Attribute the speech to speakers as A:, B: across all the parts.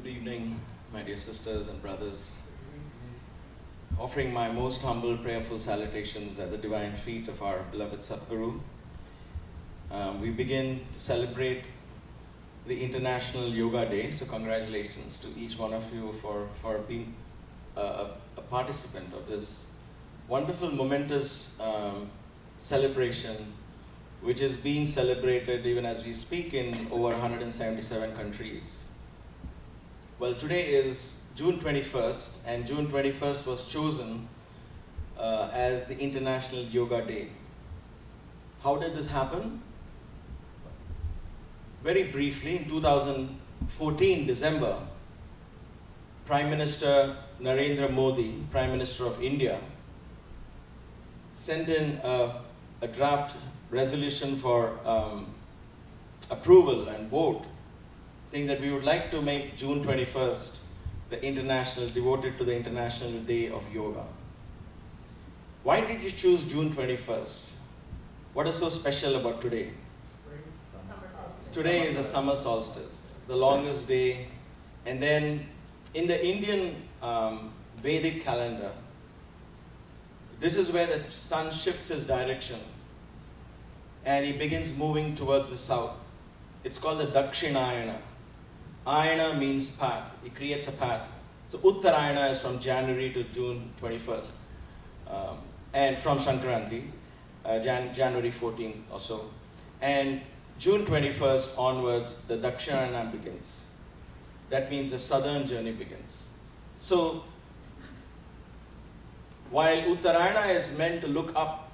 A: evening, my dear sisters and brothers. Offering my most humble, prayerful salutations at the divine feet of our beloved Sadguru. We begin to celebrate the International Yoga Day, so congratulations to each one of you for being a participant of this wonderful, momentous celebration, which is being celebrated even as we speak in over 177 countries. Well, today is June 21st, and June 21st was chosen as the International Yoga Day. How did this happen? Very briefly, in 2014, December, Prime Minister Narendra Modi, Prime Minister of India, sent in a draft resolution for approval and vote, saying that we would like to make June 21st devoted to the International Day of Yoga. Why did you choose June 21st? What is so special about today? Today is the summer solstice, the longest day, and then in the Indian Vedic calendar, this is where the sun shifts his direction and he begins moving towards the south. It's called the Dakshinayana. Ayana means path. It creates a path. So Uttarayana is from January to June 21st. And from Sankranti, January 14th or so. And June 21st onwards, the Dakshinayana begins. That means the southern journey begins. So while Uttarayana is meant to look up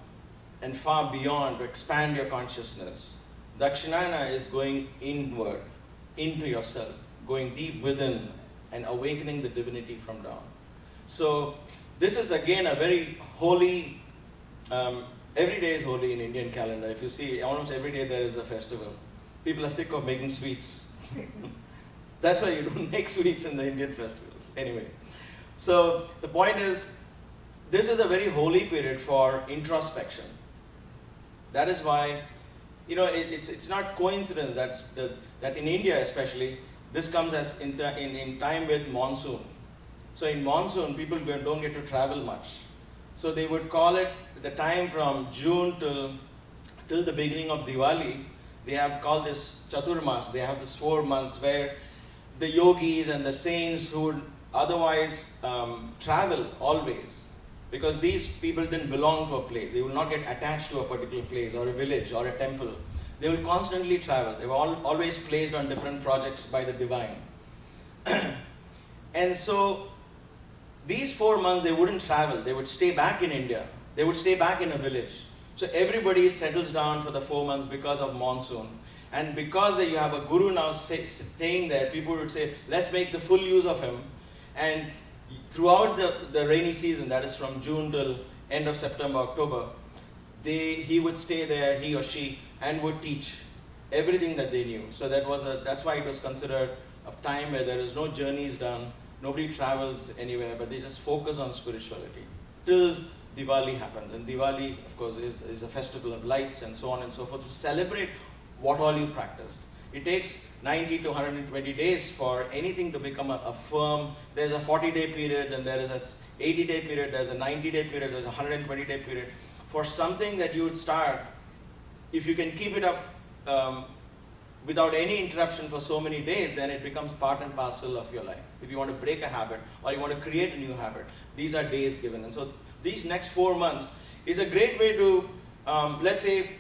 A: and far beyond, to expand your consciousness, Dakshinayana is going inward, into yourself, going deep within and awakening the divinity from down. So this is again a very holy, every day is holy in Indian calendar. If you see, almost every day there is a festival. People are sick of making sweets. That's why you don't make sweets in the Indian festivals. Anyway, so the point is, this is a very holy period for introspection. That is why, you know, it's not coincidence that in India especially, this comes as in time with monsoon. So in monsoon, people don't get to travel much. So they would call it the time from June till the beginning of Diwali. They have called this Chaturmas. They have this 4 months where the yogis and the saints who would otherwise travel always, because these people didn't belong to a place. They will not get attached to a particular place or a village or a temple. They will constantly travel. They were always placed on different projects by the divine. And so these 4 months they wouldn't travel. They would stay back in India. They would stay back in a village. So everybody settles down for the 4 months because of monsoon. And because you have a guru now staying there, people would say, let's make the full use of him. And throughout the rainy season, that is from June till end of September, October, he would stay there, he or she, and would teach everything that they knew. So that's why it was considered a time where there is no journeys done, nobody travels anywhere, but they just focus on spirituality till Diwali happens. And Diwali, of course, is a festival of lights and so on and so forth, to celebrate what all you practiced. It takes 90 to 120 days for anything to become a firm. There's a 40-day period, and there is a 80-day period, there's a 90-day period, there's a 120-day period. For something that you would start, if you can keep it up without any interruption for so many days, then it becomes part and parcel of your life. If you want to break a habit or you want to create a new habit, these are days given. And so these next 4 months is a great way to, let's say,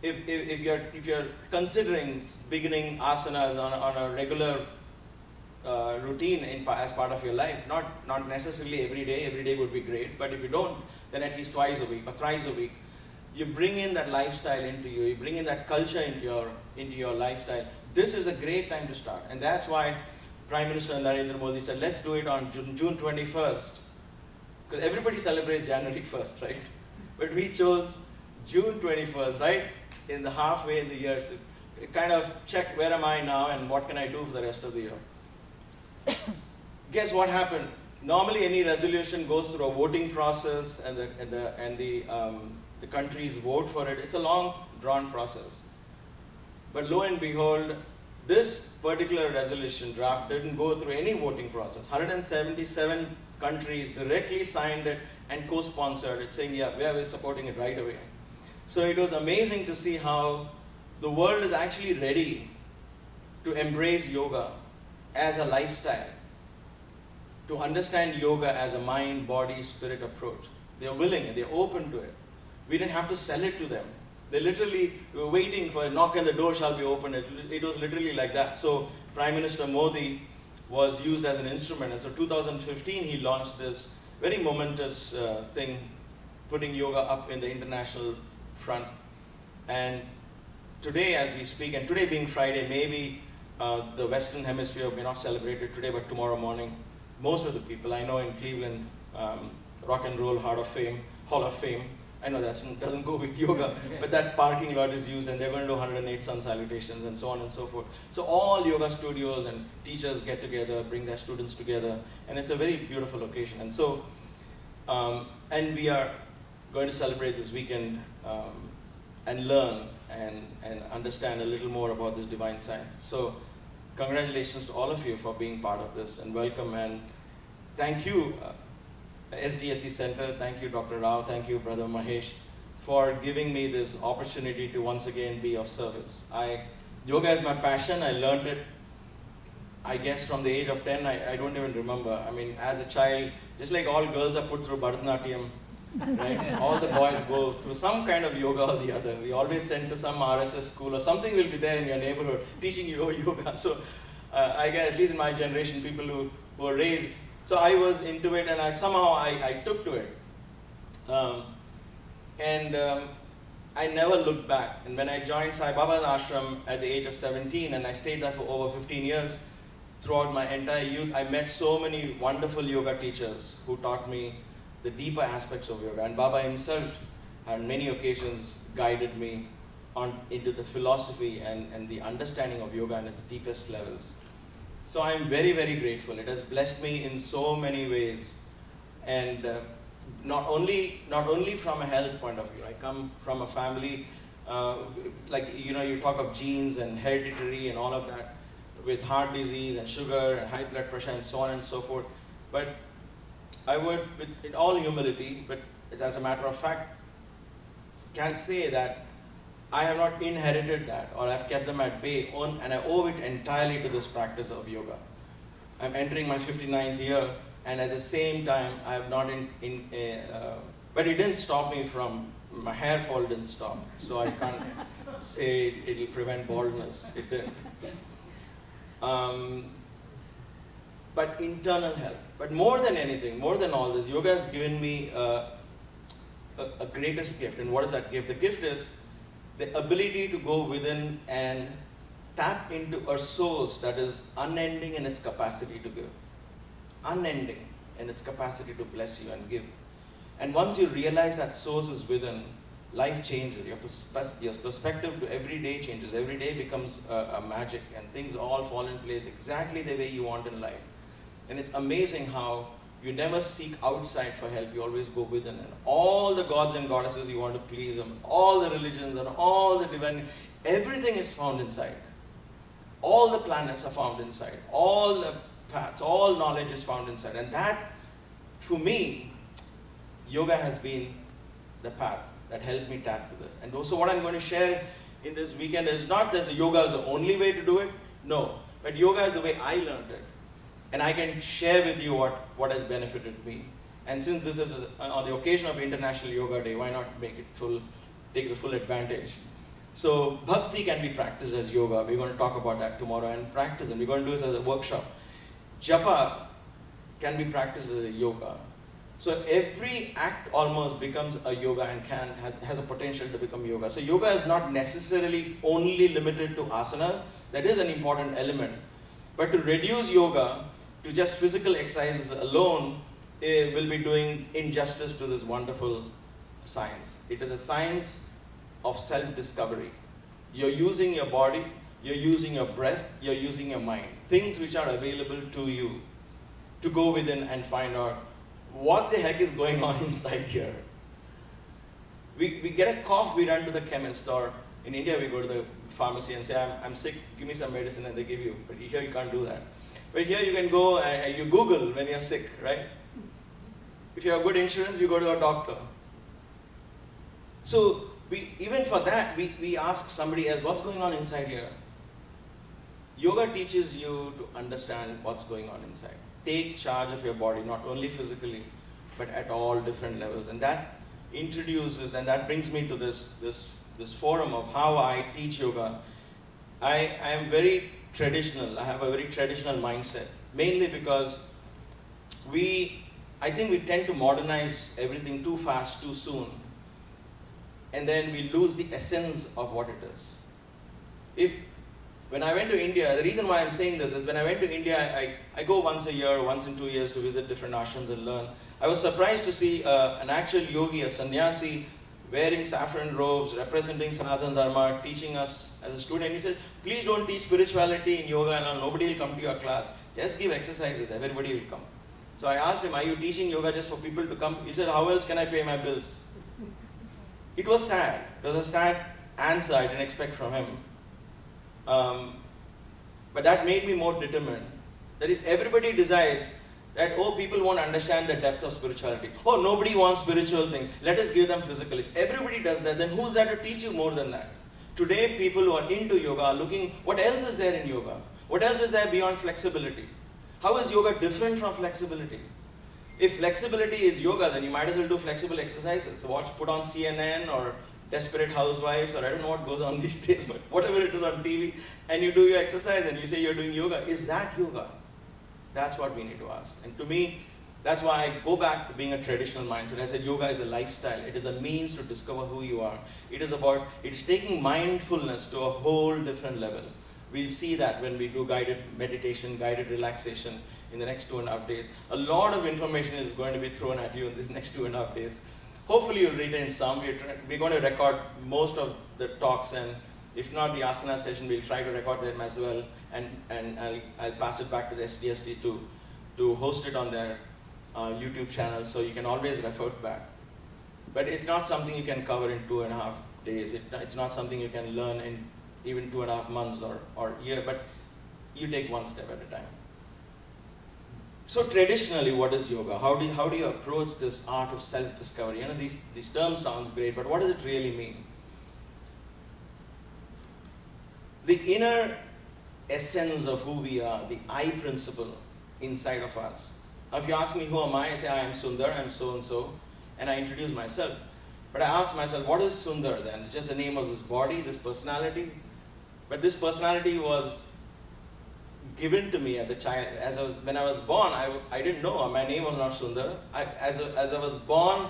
A: if you're considering beginning asanas on a regular routine as part of your life, not necessarily every day would be great, but if you don't, then at least twice a week or thrice a week, you bring in that lifestyle into you, bring in that culture into your lifestyle. This is a great time to start, and that's why Prime Minister Narendra Modi said, let's do it on June 21st, because everybody celebrates January 1st, right? But we chose June 21st, right? In the halfway in the year, so kind of check where am I now and what can I do for the rest of the year. Guess what happened? Normally any resolution goes through a voting process, and the countries vote for it. It's a long drawn process. But lo and behold, This particular resolution draft didn't go through any voting process. 177 countries directly signed it and co-sponsored it, saying, yeah, we are supporting it right away. So it was amazing to see how the world is actually ready to embrace yoga as a lifestyle, to understand yoga as a mind, body, spirit approach. They're willing, they're open to it. We didn't have to sell it to them. They literally were waiting for a knock and the door shall be opened. It was literally like that. So Prime Minister Modi was used as an instrument. And so 2015, he launched this very momentous thing, putting yoga up in the international front. And today, as we speak, and today being Friday, maybe the Western Hemisphere may not celebrate it today, but tomorrow morning, most of the people I know in Cleveland, Rock and Roll Hall of Fame, I know that doesn't go with yoga, but that parking lot is used and they're going to do 108 sun salutations and so on and so forth. So all yoga studios and teachers get together, bring their students together, and it's a very beautiful occasion. And so, and we are going to celebrate this weekend and learn and understand a little more about this divine science. So congratulations to all of you for being part of this, and welcome, and thank you, SDSC Center, thank you Dr. Rao, thank you Brother Mahesh for giving me this opportunity to once again be of service. Yoga is my passion. I learned it, I guess, from the age of 10. I don't even remember. I mean, as a child, just like all girls are put through Bharatanatyam, right? All the boys go through some kind of yoga or the other. We always send to some RSS school or something will be there in your neighborhood teaching you yoga. So I guess, at least in my generation, people who were raised, so I was into it, and I took to it. I never looked back. And when I joined Sai Baba's ashram at the age of 17, and I stayed there for over 15 years, throughout my entire youth, I met so many wonderful yoga teachers who taught me the deeper aspects of yoga. And Baba himself, on many occasions, guided me into the philosophy and the understanding of yoga in its deepest levels. So I'm very, very grateful. It has blessed me in so many ways. And not only from a health point of view. I come from a family, like, you talk of genes and hereditary and all of that, with heart disease and sugar and high blood pressure and so on and so forth. But I would, in all humility, but as a matter of fact, can say that I have not inherited that, or I've kept them at bay, and I owe it entirely to this practice of yoga. I'm entering my 59th year, and at the same time, I have not but it didn't stop me from, my hair fall didn't stop, so I can't say it'll prevent baldness. It didn't. But internal health. But more than anything, more than all this, yoga has given me a greatest gift. And what is that gift? The gift is the ability to go within and tap into a source that is unending in its capacity to give. Unending in its capacity to bless you and give. And once you realize that source is within, life changes. Your perspective to every day changes. Every day becomes a magic, and things all fall in place exactly the way you want in life. And it's amazing how you never seek outside for help, you always go within. And all the gods and goddesses you want to please them, all the religions and all the divine, everything is found inside. All the planets are found inside. All the paths, all knowledge is found inside. And that, to me, yoga has been the path that helped me tap to this. And also what I'm going to share in this weekend is not just yoga is the only way to do it, no. But yoga is the way I learned it. And I can share with you what has benefited me. And since this is on the occasion of International Yoga Day, why not take the full advantage? So bhakti can be practiced as yoga. We're going to talk about that tomorrow and practice, and we're going to do this as a workshop. Japa can be practiced as a yoga. So every act almost becomes a yoga and has a potential to become yoga. So yoga is not necessarily only limited to asanas. That is an important element. But to reduce yoga to just physical exercises alone will be doing injustice to this wonderful science. It is a science of self-discovery. You're using your body, you're using your breath, you're using your mind. Things which are available to you to go within and find out what the heck is going on inside here. We get a cough, we run to the chemist, or In India, we go to the pharmacy and say, I'm sick, give me some medicine, and they give you. But here you can't do that. But here you can go and you Google when you're sick, right? If you have good insurance, you go to a doctor. So even for that, we ask somebody else, what's going on inside here? Yoga teaches you to understand what's going on inside. Take charge of your body, not only physically, but at all different levels. And that introduces, and that brings me to this forum of how I teach yoga. I am very traditional. I have a very traditional mindset, mainly because I think we tend to modernize everything too fast, too soon. And then we lose the essence of what it is. When I went to India, the reason why I'm saying this is when I went to India, I go once a year, once in 2 years to visit different ashrams and learn. I was surprised to see an actual yogi, a sannyasi, wearing saffron robes, representing Sanatana Dharma, teaching us as a student. He said, please don't teach spirituality in yoga and all. Nobody will come to your class. Just give exercises, everybody will come. So I asked him, are you teaching yoga just for people to come? He said, how else can I pay my bills? It was sad. It was a sad answer I didn't expect from him. But that made me more determined. That if everybody decides that, oh, people won't understand the depth of spirituality. Oh, nobody wants spiritual things. Let us give them physical. If everybody does that, then who's there to teach you more than that? Today, people who are into yoga are looking, what else is there in yoga? What else is there beyond flexibility? How is yoga different from flexibility? If flexibility is yoga, then you might as well do flexible exercises. So put on CNN or Desperate Housewives, or I don't know what goes on these days, but whatever it is on TV, and you do your exercise and you say you're doing yoga. Is that yoga? That's what we need to ask. And to me, that's why I go back to being a traditional mindset. I said yoga is a lifestyle. It is a means to discover who you are. It's taking mindfulness to a whole different level. We'll see that when we do guided meditation, guided relaxation in the next 2.5 days. A lot of information is going to be thrown at you in these next 2.5 days. Hopefully you'll retain some. We're going to record most of the talks, and if not the asana session, we'll try to record them as well, and I'll pass it back to the SDSC to host it on their YouTube channel, so you can always refer back. But it's not something you can cover in 2.5 days. It's not something you can learn in even 2.5 months or a year, but you take one step at a time. So traditionally, what is yoga? How do you approach this art of self-discovery? You know, these terms sounds great, but what does it really mean? The inner essence of who we are, the I principle inside of us. Now, if you ask me who am I say I am Sunder, I'm so-and-so, and I introduce myself. But I ask myself, what is Sunder then? It's just the name of this body, this personality. But this personality was given to me when I was born. I didn't know. My name was not Sunder. As I was born,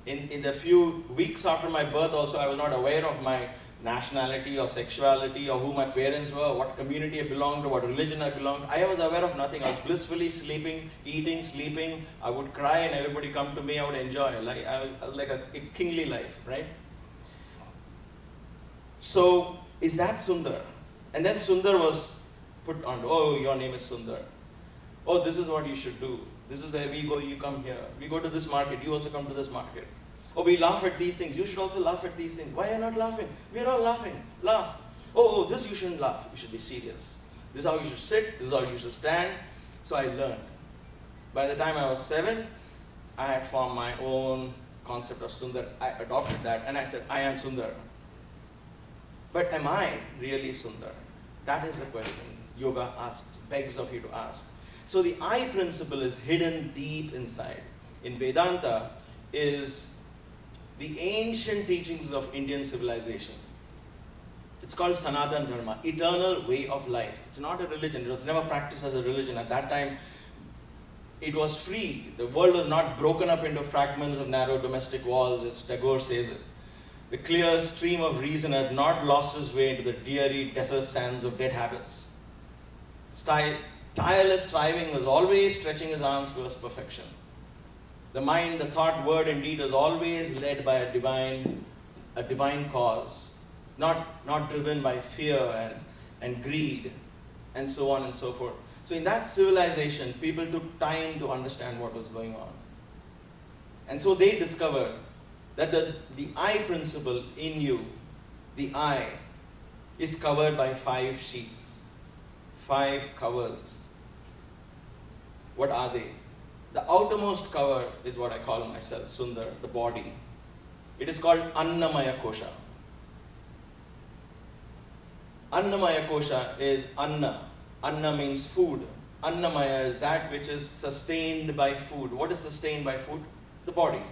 A: in the few weeks after my birth also, I was not aware of my nationality or sexuality or who my parents were, what community I belonged to, what religion I belonged to. I was aware of nothing. I was blissfully sleeping, eating, sleeping. I would cry and everybody come to me. I would enjoy, like a kingly life, right? So is that Sunder? And then Sunder was put on, oh, your name is Sunder. Oh, this is what you should do. This is where we go, you come here. We go to this market, you also come to this market. Oh, we laugh at these things. You should also laugh at these things. Why are you not laughing? We're all laughing. Laugh. Oh, this you shouldn't laugh. You should be serious. This is how you should sit. This is how you should stand. So I learned. By the time I was 7, I had formed my own concept of Sundar. I adopted that and I said, I am Sundar. But am I really Sundar? That is the question yoga begs of you to ask. So the I principle is hidden deep inside. In Vedanta is the ancient teachings of Indian civilization. It's called Sanatana Dharma, eternal way of life. It's not a religion. It was never practiced as a religion. At that time, it was free. The world was not broken up into fragments of narrow domestic walls, as Tagore says it. The clear stream of reason had not lost its way into the dreary desert sands of dead habits. Tireless striving was always stretching his arms towards perfection. The mind, the thought, word, and deed was always led by a divine cause, not driven by fear and greed, and so on and so forth. So in that civilization, people took time to understand what was going on. And so they discovered that the I principle in you the eye, is covered by 5 sheets. 5 covers. What are they? The outermost cover is what I call myself, Sundar, the body. It is called Annamaya Kosha. Annamaya Kosha is Anna. Anna means food. Annamaya is that which is sustained by food. What is sustained by food? The body.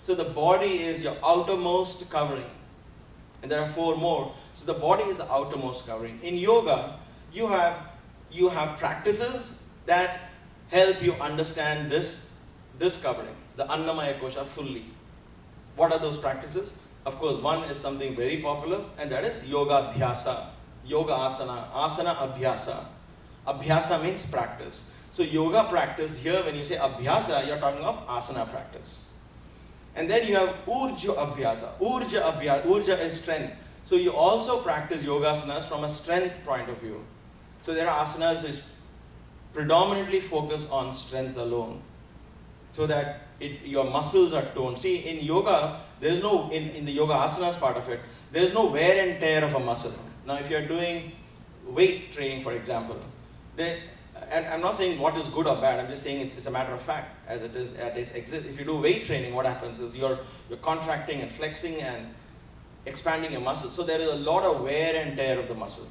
A: So the body is your outermost covering. And there are 4 more. So the body is the outermost covering. In yoga, you have practices that help you understand this covering, the Annamaya Kosha fully. What are those practices? Of course, one is something very popular, and that is yoga abhyasa, yoga asana, asana abhyasa. Abhyasa means practice. So yoga practice here, when you say abhyasa, you're talking of asana practice. And then you have urja abhyasa. Urja is strength. So you also practice yogasanas from a strength point of view. So there are asanas which predominantly focus on strength alone, so that your muscles are toned. See, in yoga, there is no, in the yoga asanas part of it, there is no wear and tear of a muscle. Now, if you're doing weight training, for example, and I'm not saying what is good or bad, I'm just saying it's a matter of fact, as it is. If you do weight training, what happens is you're contracting and flexing and expanding your muscles. So there is a lot of wear and tear of the muscle.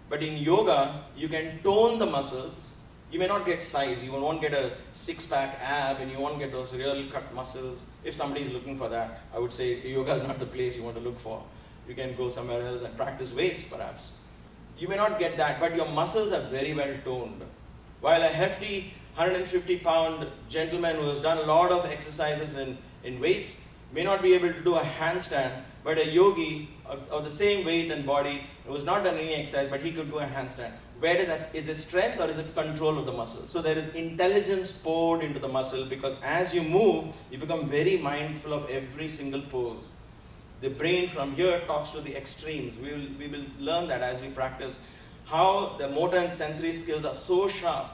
A: But in yoga, you can tone the muscles. You may not get size. You won't get a 6-pack ab, and you won't get those real cut muscles. If somebody is looking for that, I would say yoga is not the place you want to look for. You can go somewhere else and practice weights, perhaps. You may not get that, but your muscles are very well toned. While a hefty 150-pound gentleman who has done a lot of exercises in weights may not be able to do a handstand, but a yogi of the same weight and body who has not done any exercise, but he could do a handstand. Where is it strength or is it control of the muscle? So there is intelligence poured into the muscle, because as you move, you become very mindful of every single pose. The brain from here talks to the extremes. We will learn that as we practice, how the motor and sensory skills are so sharp.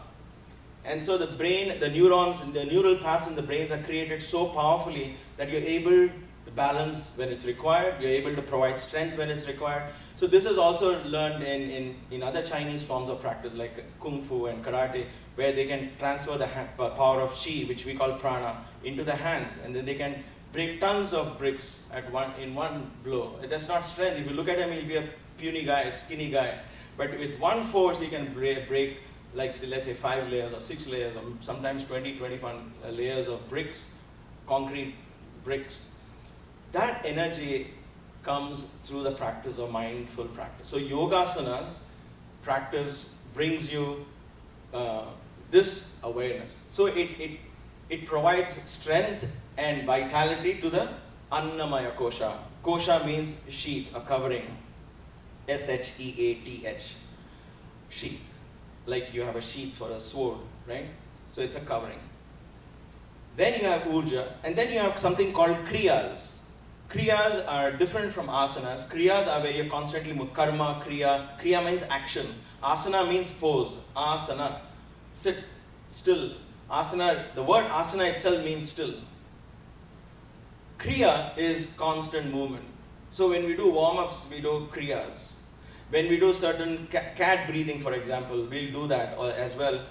A: And so the brain, the neurons, the neural paths in the brains are created so powerfully that you're able to balance when it's required, you're able to provide strength when it's required. So this is also learned in other Chinese forms of practice like Kung Fu and Karate, where they can transfer the power of Qi, which we call prana, into the hands, and then they can break tons of bricks in one blow. That's not strength. If you look at him, he'll be a puny guy, skinny guy. But with one force, he can break like, let's say 5 layers or 6 layers, or sometimes 20, 21 layers of bricks, concrete bricks. That energy comes through the practice of mindful practice. So yogasanas practice brings you this awareness. So it provides strength and vitality to the Annamaya Kosha. Kosha means sheath, a covering. S-H-E-A-T-H, sheath. Like you have a sheath for a sword, right? So it's a covering. Then you have Urja, and then you have something called Kriyas. Kriyas are different from asanas. Kriyas are where you're constantly moving. Karma, Kriya. Kriya means action. Asana means pose. Asana, sit, still. Asana, the word asana itself means still. Kriya is constant movement. So when we do warm-ups, we do Kriyas. When we do certain cat breathing, for example, we'll do that as well.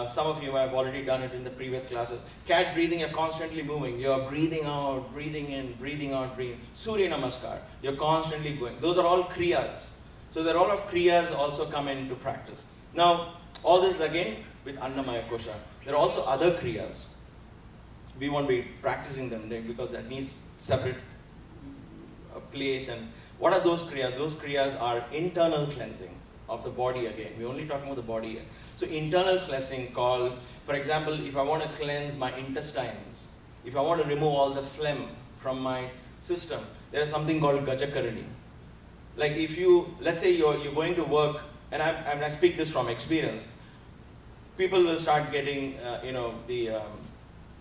A: Some of you have already done it in the previous classes. Cat breathing, you're constantly moving. You're breathing out, breathing in, breathing out, breathing. Surya Namaskar, you're constantly going. Those are all Kriyas. So there are all of Kriyas also come into practice. Now, all this again with Annamaya Kosha. There are also other Kriyas. We won't be practicing them because that needs separate place. And what are those Kriyas? Those Kriyas are internal cleansing of the body again. We're only talking about the body here. So internal cleansing called, for example, if I want to cleanse my intestines, if I want to remove all the phlegm from my system, there is something called Gajakarani. Like if you, let's say you're going to work, and I speak this from experience, people will start getting,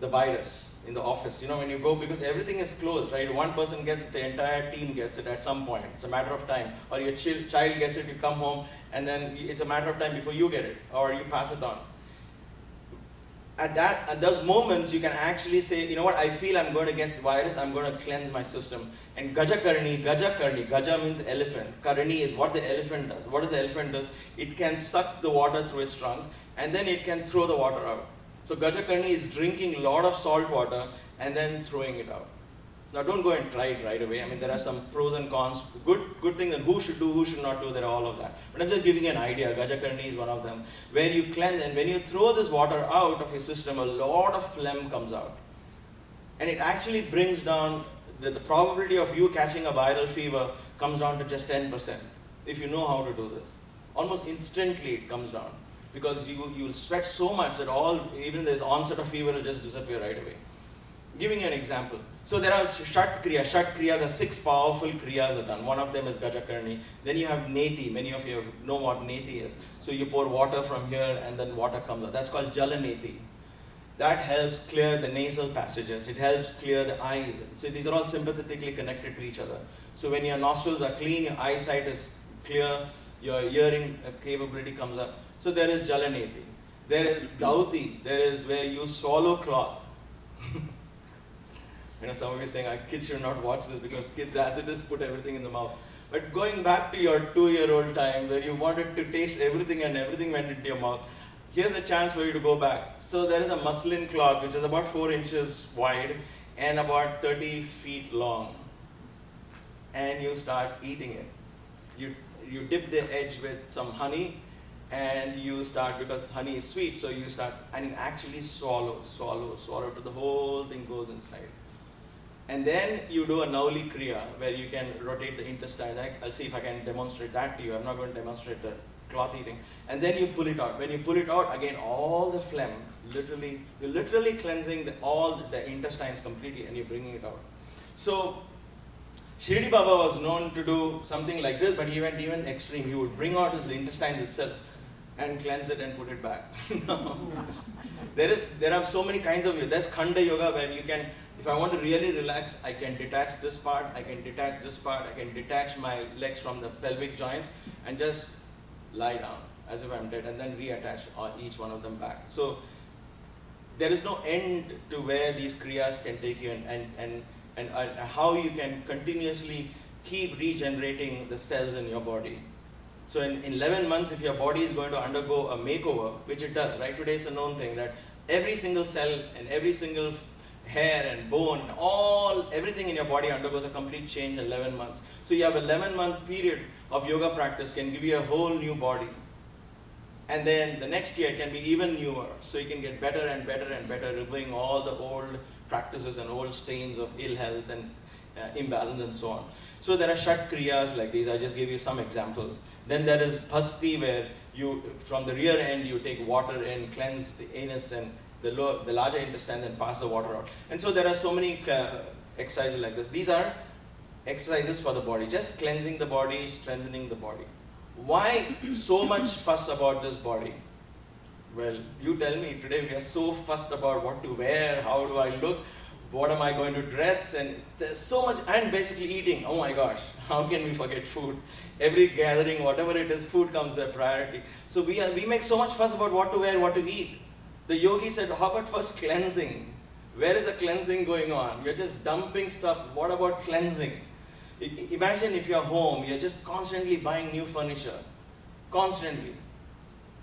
A: the virus in the office, when you go, because everything is closed, right? One person gets it, the entire team gets it at some point. It's a matter of time. Or your child gets it, you come home, and then it's a matter of time before you get it, or you pass it on. at those moments, you can actually say, you know what, I feel I'm going to get virus, I'm going to cleanse my system. And Gaja means elephant. Karni is what the elephant does. What does the elephant does? It can suck the water through its trunk, and then it can throw the water out. So Gaja is drinking a lot of salt water and then throwing it out. Now don't go and try it right away. I mean, there are some pros and cons, good things, and who should do, who should not do, there are all of that. But I'm just giving you an idea. Gaja is one of them, where you cleanse, and when you throw this water out of your system, a lot of phlegm comes out. And it actually brings down, the probability of you catching a viral fever comes down to just 10%, if you know how to do this. Almost instantly it comes down, because you'll sweat so much that even this onset of fever will just disappear right away. Giving you an example. So there are Shat Kriyas. Shat Kriyas are 6 powerful Kriyas are done. One of them is Gajakarni. Then you have Neti. Many of you know what Neti is. So you pour water from here and then water comes out. That's called Jalaneti. That helps clear the nasal passages. It helps clear the eyes. So these are all sympathetically connected to each other. So when your nostrils are clean, your eyesight is clear, your hearing capability comes up. So there is Jalaneti. There is Dauti. There is where you swallow cloth. You know, some of you are saying, kids should not watch this because kids, as it is, put everything in the mouth. But going back to your 2-year-old time where you wanted to taste everything and everything went into your mouth, here's a chance for you to go back. So there is a muslin cloth which is about 4 inches wide and about 30 feet long. And you start eating it. You dip the edge with some honey and you start, because honey is sweet, so you start, and you actually swallow till the whole thing goes inside. And then you do a Nauli Kriya, where you can rotate the intestine. I'll see if I can demonstrate that to you. I'm not going to demonstrate the cloth eating. And then you pull it out. When you pull it out, again, all the phlegm, you're literally cleansing all the intestines completely, and you're bringing it out. So Shirdi Baba was known to do something like this, but he went even extreme. He would bring out his intestines itself and cleanse it and put it back. There are so many kinds of yoga. There's Khanda Yoga, where you can, if I want to really relax, I can detach this part, I can detach this part, I can detach my legs from the pelvic joints and just lie down as if I'm dead, and then reattach each one of them back. So there is no end to where these kriyas can take you, and how you can continuously keep regenerating the cells in your body. So in 11 months, if your body is going to undergo a makeover, which it does, right? Today it's a known thing that every single cell and every single hair and bone, everything in your body undergoes a complete change in 11 months. So you have an 11-month period of yoga practice can give you a whole new body. And then the next year can be even newer. So you can get better and better and better, removing all the old practices and old stains of ill health and imbalance and so on. So there are Shat Kriyas like these. I just gave you some examples. Then there is Bhasti, where you, from the rear end, you take water and cleanse the anus and the larger intestines and pass the water out. And so there are so many exercises like this. These are exercises for the body, just cleansing the body, strengthening the body. Why so much fuss about this body? Well, you tell me. Today we are so fussed about what to wear, how do I look, what am I going to dress, and there's so much, and basically eating. Oh my gosh, how can we forget food? Every gathering, whatever it is, food comes a priority. So we make so much fuss about what to wear, what to eat. The yogi said, how about first cleansing? Where is the cleansing going on? You're just dumping stuff. What about cleansing? Imagine if you're home, you're just constantly buying new furniture. Constantly.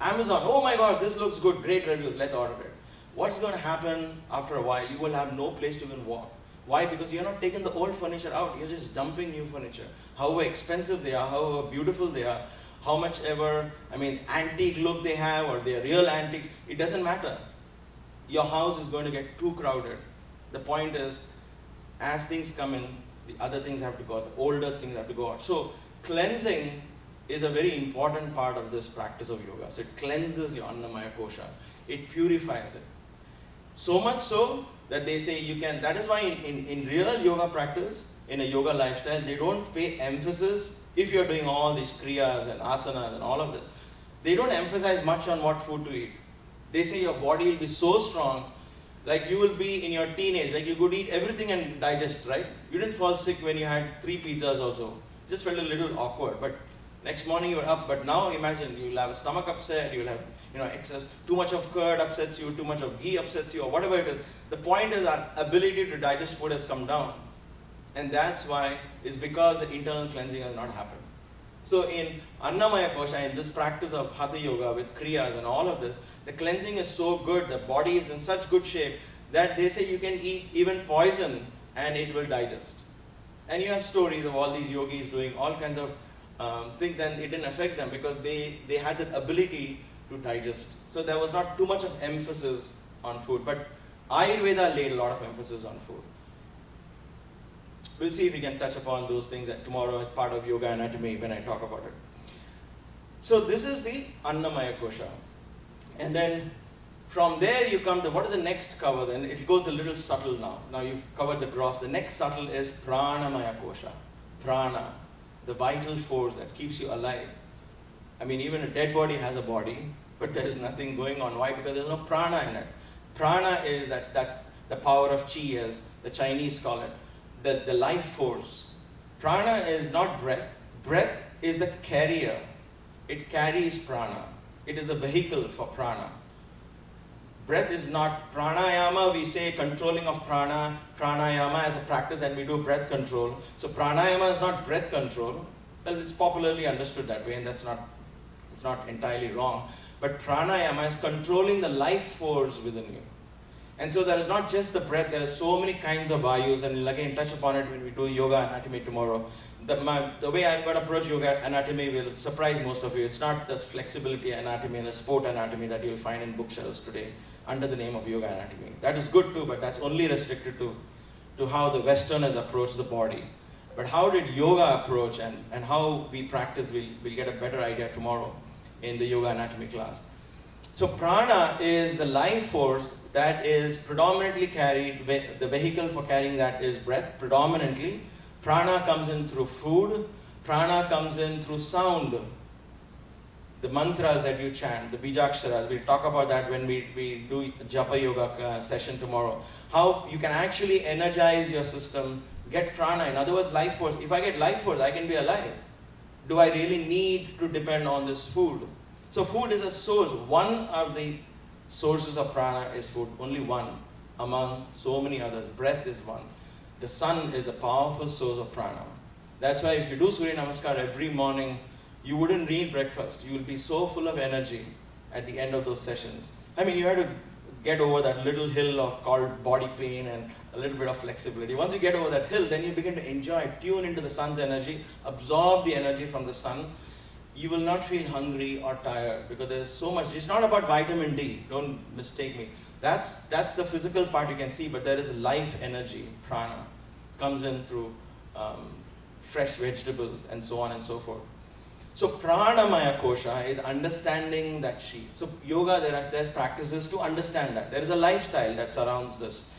A: Amazon, oh my God, this looks good, great reviews, let's order it. What's going to happen after a while? You will have no place to even walk. Why? Because you're not taking the old furniture out, you're just dumping new furniture. However expensive they are, however beautiful they are, how much ever, antique look they have, or they are real antiques, it doesn't matter. Your house is going to get too crowded. The point is, as things come in, the other things have to go out, the older things have to go out. So cleansing is a very important part of this practice of yoga. So it cleanses your Annamaya Kosha. It purifies it. So much so that they say you can, that is why in real yoga practice, in a yoga lifestyle, they don't pay emphasis, if you're doing all these kriyas and asanas and all of this, they don't emphasize much on what food to eat. They say your body will be so strong, like you will be in your teenage, like you could eat everything and digest, right? You didn't fall sick when you had 3 pizzas also. Just felt a little awkward, but Next morning you're up, but now imagine you'll have a stomach upset, you'll have excess, too much of curd upsets you, too much of ghee upsets you, or whatever it is. The point is our ability to digest food has come down. And that's why, is because the internal cleansing has not happened. So in Annamaya Kosha, in this practice of Hatha Yoga with Kriyas and all of this, the cleansing is so good, the body is in such good shape that they say you can eat even poison and it will digest. And you have stories of all these yogis doing all kinds of things, and it didn't affect them because they had the ability to digest. So there was not too much of emphasis on food. But Ayurveda laid a lot of emphasis on food. We'll see if we can touch upon those things tomorrow as part of Yoga Anatomy when I talk about it. So this is the Annamaya Kosha. And then from there you come to, what is the next cover then? It goes a little subtle now. Now you've covered the gross. The next subtle is Pranamaya Kosha. Prana, the vital force that keeps you alive. I mean, even a dead body has a body, but there is nothing going on. Why? Because there's no prana in it. Prana is the power of chi, as the Chinese call it. The life force. Prana is not breath. Breath is the carrier. It carries prana. It is a vehicle for prana. Breath is not pranayama. We say controlling of prana, pranayama as a practice, and we do breath control. So pranayama is not breath control. Well, it's popularly understood that way, and it's not entirely wrong. But pranayama is controlling the life force within you. And so there is not just the breath, there are so many kinds of vayus, and we'll again touch upon it when we do Yoga Anatomy tomorrow. The way I'm going to approach Yoga Anatomy will surprise most of you. It's not the flexibility anatomy and the sport anatomy that you'll find in bookshelves today under the name of Yoga Anatomy. That is good too, but that's only restricted to how the Westerners approach the body. But how did yoga approach and how we practice, we'll get a better idea tomorrow in the Yoga Anatomy class. So prana is the life force that is predominantly carried, the vehicle for carrying that is breath, predominantly. Prana comes in through food, prana comes in through sound. The mantras that you chant, the bijaksharas, we'll talk about that when we do Japa Yoga session tomorrow. How you can actually energize your system, get prana, in other words life force. If I get life force, I can be alive. Do I really need to depend on this food? So food is a source. One of the sources of prana is food, only one among so many others. Breath is one. The sun is a powerful source of prana. That's why if you do Surya Namaskar every morning, you wouldn't need breakfast. You will be so full of energy at the end of those sessions. I mean, you have to get over that little hill called body pain and a little bit of flexibility. Once you get over that hill, then you begin to enjoy, tune into the sun's energy, absorb the energy from the sun. You will not feel hungry or tired because there is so much. It's not about vitamin D, don't mistake me. That's the physical part you can see, but there is life energy, prana, comes in through fresh vegetables and so on and so forth. So pranamaya kosha is understanding that chi. So yoga, there's practices to understand that. There is a lifestyle that surrounds this.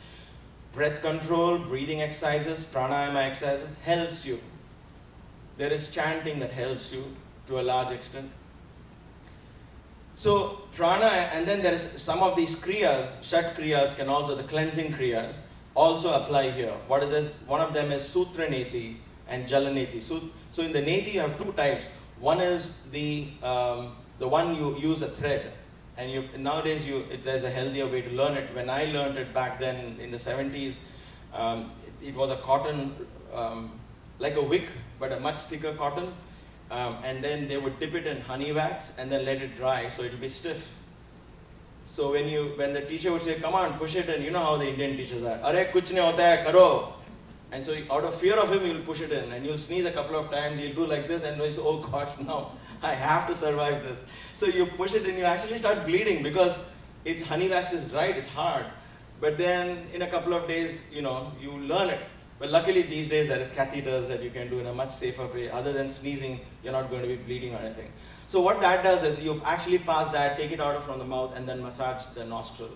A: Breath control, breathing exercises, pranayama exercises helps you. There is chanting that helps you to a large extent. So prana, and then there is some of these kriyas, shat kriyas can also, the cleansing kriyas, also apply here. What is it? One of them is sutra neti and jala neti. So in the neti you have two types. One is the one you use a thread, and nowadays there's a healthier way to learn it. When I learned it back then in the 70s, it was a cotton, like a wick, but a much thicker cotton. And then they would dip it in honey wax and then let it dry so it will be stiff. So when the teacher would say, come on, push it in, you know how the Indian teachers are. Arey kuch nahi hota hai, karo. And so out of fear of him, you'll push it in and you'll sneeze a couple of times, you'll do like this and you'll say, oh gosh, no, I have to survive this. So you push it and you actually start bleeding because honey wax is dried, it's hard. But then in a couple of days, you learn it. But luckily these days there are catheters that you can do in a much safer way. Other than sneezing, you're not going to be bleeding or anything. So what that does is you actually pass that, take it out from the mouth and then massage the nostril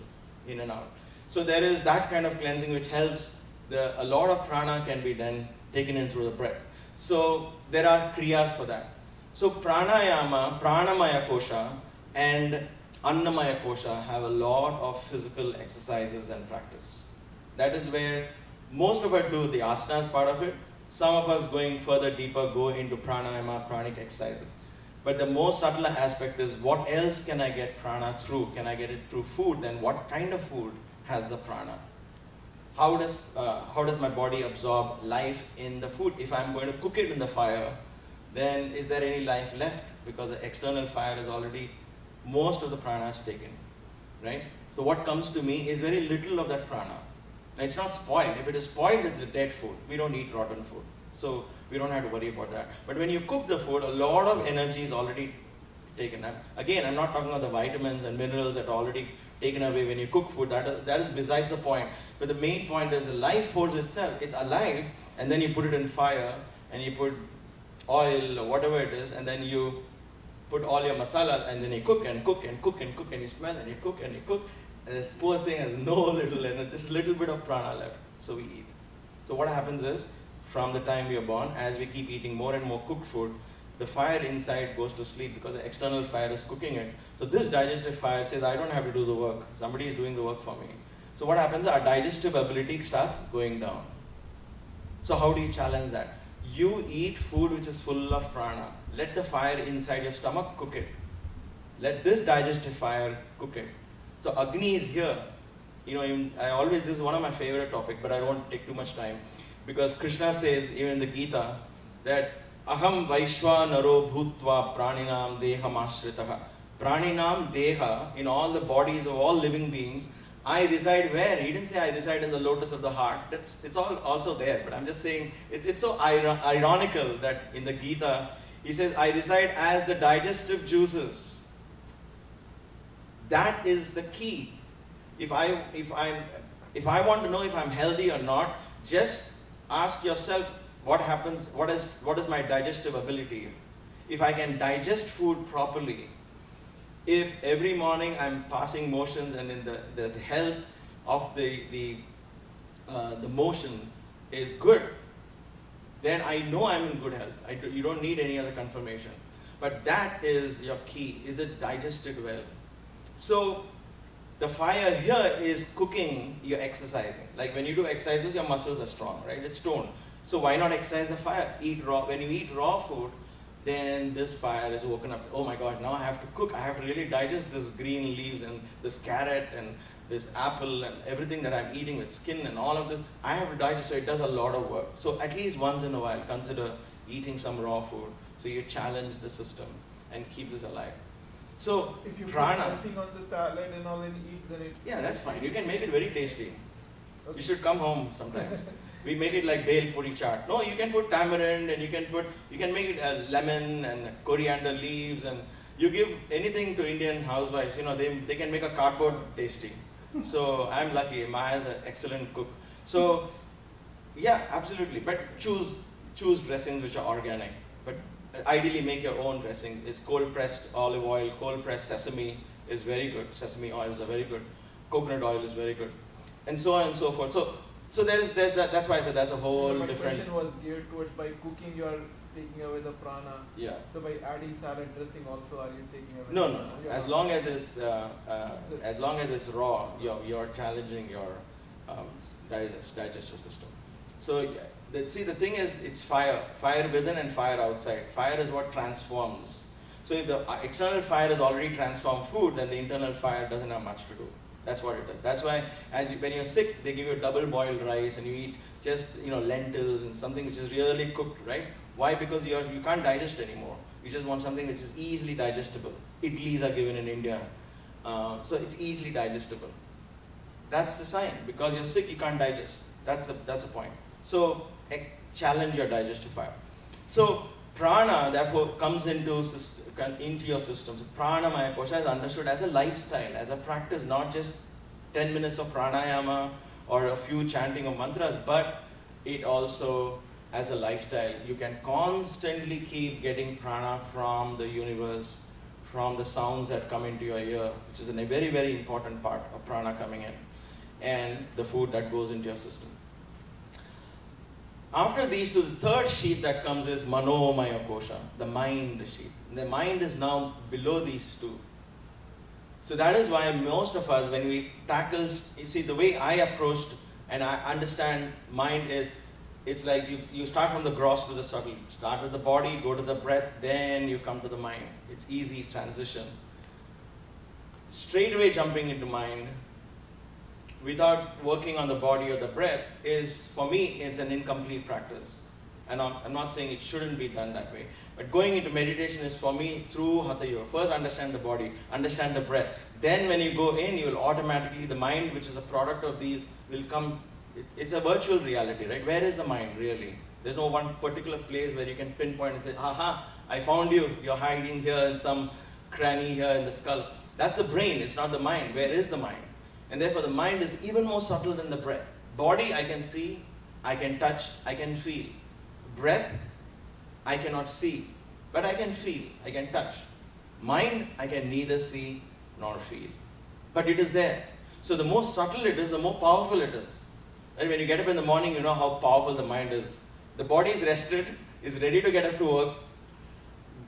A: in and out. So there is that kind of cleansing which helps. A lot of prana can be then taken in through the breath. So there are kriyas for that. So pranayama, pranamaya kosha and annamaya kosha have a lot of physical exercises and practice. That is where most of it do the asanas part of it, Some of us going further deeper go into pranayama, pranic exercises. But the most subtle aspect is, what else can I get prana through? Can I get it through food? Then what kind of food has the prana? How does my body absorb life in the food? If I'm going to cook it in the fire, then is there any life left? Because the external fire is already, most of the prana is taken, right? So what comes to me is very little of that prana. Now, it's not spoiled. If it is spoiled, it's a dead food. We don't eat rotten food. So we don't have to worry about that. But when you cook the food, a lot of energy is already taken. Again, I'm not talking about the vitamins and minerals that are already taken away when you cook food. That is besides the point. But the main point is the life force itself. It's alive, and then you put it in fire, and you put oil or whatever it is, and then you put all your masala, and then you cook and cook and cook and cook, and you smell and you cook and you cook. And this poor thing has no little energy, just a little bit of prana left. So we eat. So what happens is, from the time we are born, as we keep eating more and more cooked food, the fire inside goes to sleep because the external fire is cooking it. So this digestive fire says, I don't have to do the work. Somebody is doing the work for me. So what happens? Our digestive ability starts going down. So how do you challenge that? You eat food which is full of prana. Let the fire inside your stomach cook it. Let this digestive fire cook it. So Agni is here. You know, this is one of my favorite topics, but I don't want to take too much time. Because Krishna says, even in the Gita, that Aham Vaishwanaro Bhutva Praninam Deham Ashritaha. Praninam Deha, in all the bodies of all living beings, I reside where? He didn't say I reside in the lotus of the heart. It's all also there, but I'm just saying, it's so ironical that in the Gita, he says, I reside as the digestive juices. That is the key. If I want to know if I'm healthy or not, just ask yourself, what happens, what is my digestive ability? If I can digest food properly, if every morning I'm passing motions and in the health of the motion is good, then I know I'm in good health. You don't need any other confirmation. But that is your key. Is it digested well? So the fire here is cooking, you're exercising. Like when you do exercises, your muscles are strong, right? It's toned. So why not exercise the fire? Eat raw. When you eat raw food, then this fire is woken up. Oh my God, now I have to cook. I have to really digest this green leaves and this carrot and this apple and everything that I'm eating with skin and all of this. I have to digest, so it does a lot of work. So at least once in a while, consider eating some raw food. So you challenge the system and keep this alive. So
B: if you
A: prana.
B: put icing on the salad and all and eat, then it's...
A: Yeah, that's fine. You can make it very tasty. Okay. You should come home sometimes. We make it like bhel puri chaat. No, you can put tamarind and you can make it lemon and coriander leaves, and you give anything to Indian housewives, you know, they can make a cardboard tasty. So I'm lucky. Maya's an excellent cook. So yeah, absolutely. But choose dressings which are organic. But ideally make your own dressing. It's cold pressed olive oil, cold pressed sesame is very good. Sesame oils are very good. Coconut oil is very good. And so on and so forth. So there's that, that's why I said that's a whole different...
B: My question was geared towards, by cooking you are taking away the prana.
A: Yeah.
B: So by adding salad dressing also, are you taking away
A: No,
B: the
A: no,
B: prana?
A: no. As long as it's raw, you're challenging your digestive system. So see, the thing is, it's fire within and fire outside. Fire is what transforms. So if the external fire has already transformed food, then the internal fire doesn't have much to do. That's what it does. That's why when you're sick, they give you double boiled rice and you eat just lentils and something which is really cooked, right? Why? Because you can't digest anymore. You just want something which is easily digestible. Idlis are given in India. So it's easily digestible. That's the sign. Because you're sick, you can't digest. That's the point. So challenge your digestive fire. So prana, therefore, comes into your system. So prana maya kosha is understood as a lifestyle, as a practice, not just 10 minutes of pranayama or a few chanting of mantras, but it also as a lifestyle. You can constantly keep getting prana from the universe, from the sounds that come into your ear, which is a very, very important part of prana coming in, and the food that goes into your system. After these two, the third sheath that comes is manomaya kosha, the mind sheath. The mind is now below these two. So that is why most of us, when we tackle, you see, the way I approached and I understand mind is, it's like you start from the gross to the subtle. Start with the body, go to the breath, then you come to the mind. It's easy transition. Straight away jumping into mind without working on the body or the breath is, for me, it's an incomplete practice. And I'm not saying it shouldn't be done that way. But going into meditation is, for me, through Hatha Yoga. First understand the body, understand the breath. Then when you go in, you will automatically, the mind, which is a product of these, will come. It's a virtual reality, right? Where is the mind really? There's no one particular place where you can pinpoint and say, aha, I found you. You're hiding here in some cranny here in the skull. That's the brain, it's not the mind. Where is the mind? And therefore the mind is even more subtle than the breath. Body I can see, I can touch, I can feel. Breath, I cannot see, but I can feel, I can touch. Mind, I can neither see nor feel. But it is there. So the more subtle it is, the more powerful it is. And when you get up in the morning, you know how powerful the mind is. The body is rested, is ready to get up to work.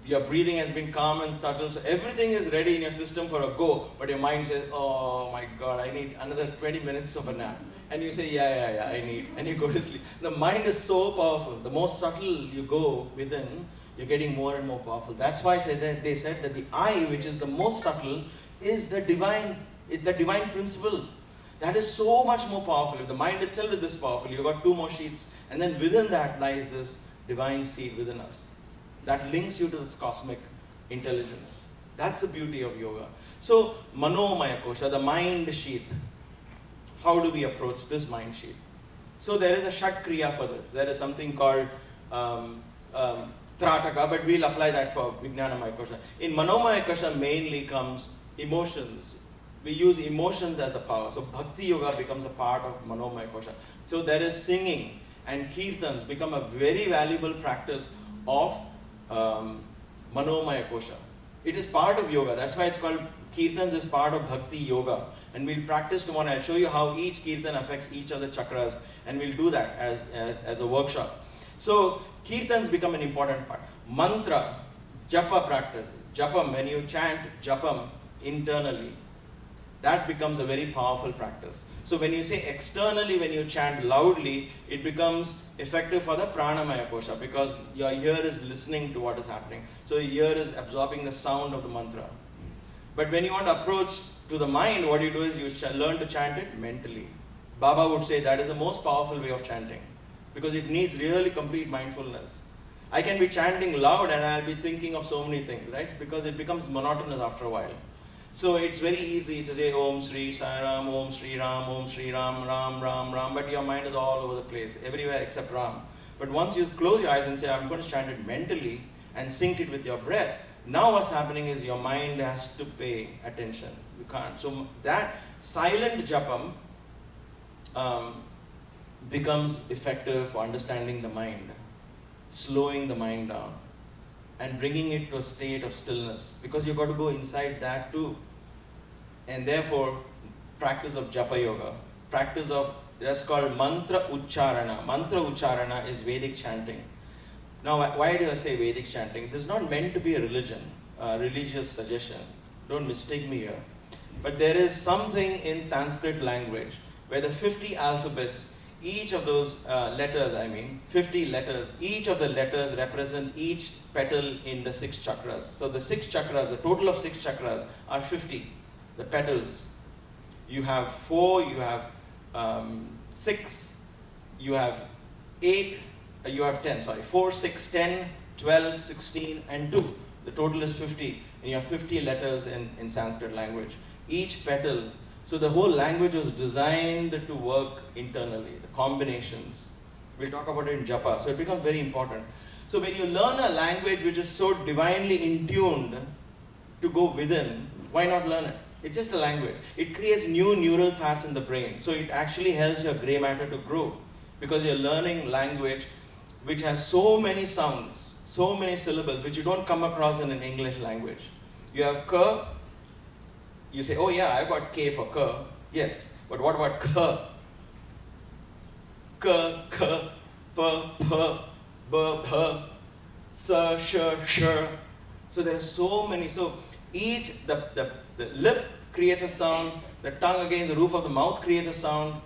A: Your breathing has been calm and subtle, so everything is ready in your system for a go, but your mind says, oh my God, I need another 20 minutes of a nap. And you say, yeah, I need, and you go to sleep. The mind is so powerful. The more subtle you go within, you're getting more and more powerful. That's why they said that the I, which is the most subtle, is the divine principle. That is so much more powerful. If the mind itself is this powerful, you've got two more sheets, and then within that lies this divine seed within us. That links you to this cosmic intelligence. That's the beauty of yoga. So, Manomaya Kosha, the mind sheath. How do we approach this mind sheath? So there is a Shat Kriya for this. There is something called Trataka, but we'll apply that for Vijnanamaya Kosha. In Manomaya Kosha mainly comes emotions. We use emotions as a power. So Bhakti Yoga becomes a part of Manomaya Kosha. So there is singing and kirtans become a very valuable practice of Manomaya Kosha. It is part of yoga. That's why it's called kirtans is part of Bhakti Yoga. And we'll practice tomorrow. I'll show you how each kirtan affects each of the chakras, and we'll do that as a workshop. So kirtans become an important part. Mantra, japa practice. Japam, when you chant japam internally, that becomes a very powerful practice. So when you say externally, when you chant loudly, it becomes effective for the pranamaya kosha because your ear is listening to what is happening. So your ear is absorbing the sound of the mantra. But when you want to approach to the mind, what you do is you learn to chant it mentally. Baba would say that is the most powerful way of chanting because it needs really complete mindfulness. I can be chanting loud and I'll be thinking of so many things, right? Because it becomes monotonous after a while. So it's very easy to say Om Shri Sai Ram, Om Shri Ram, Om Shri Ram, Ram, Ram, Ram, but your mind is all over the place, everywhere except Ram. But once you close your eyes and say, I'm going to chant it mentally and sync it with your breath, now what's happening is your mind has to pay attention. You can't. So that silent japam becomes effective for understanding the mind, slowing the mind down, and bringing it to a state of stillness, because you've got to go inside that too. And therefore, practice of japa yoga, practice of, that's called mantra ucharana. Mantra ucharana is Vedic chanting. Now, why do I say Vedic chanting? This is not meant to be a religion, a religious suggestion. Don't mistake me here. But there is something in Sanskrit language where the 50 alphabets, each of those letters, 50 letters, each of the letters represent each petal in the 6 chakras. So the 6 chakras, the total of 6 chakras are 50, the petals. You have 4, you have 6, you have 8, you have 10, sorry, 4, 6, 10, 12, 16, and 2. The total is 50, and you have 50 letters in Sanskrit language. Each petal, so the whole language was designed to work internally, the combinations. We'll talk about it in japa, so it becomes very important. So when you learn a language which is so divinely intuned to go within, why not learn it? It's just a language. It creates new neural paths in the brain, so it actually helps your gray matter to grow, because you're learning language which has so many sounds, so many syllables, which you don't come across in an English language. You have ka, you say, oh yeah, I've got K for ka. Yes, but what about ka? Ka, ka, pa, pa, ba, pa, sa, sha, sha. So there are so many. So each, the lip creates a sound, the tongue against the roof of the mouth creates a sound,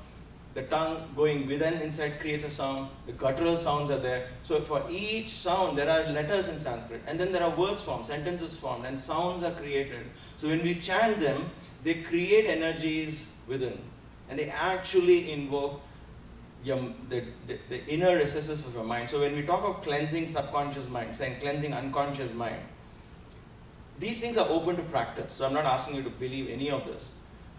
A: The tongue going within inside creates a sound. The guttural sounds are there. So for each sound, there are letters in Sanskrit. And then there are words formed, sentences formed, and sounds are created. So when we chant them, they create energies within. And they actually invoke the inner recesses of your mind. So when we talk of cleansing subconscious mind, saying cleansing unconscious mind, these things are open to practice. So I'm not asking you to believe any of this.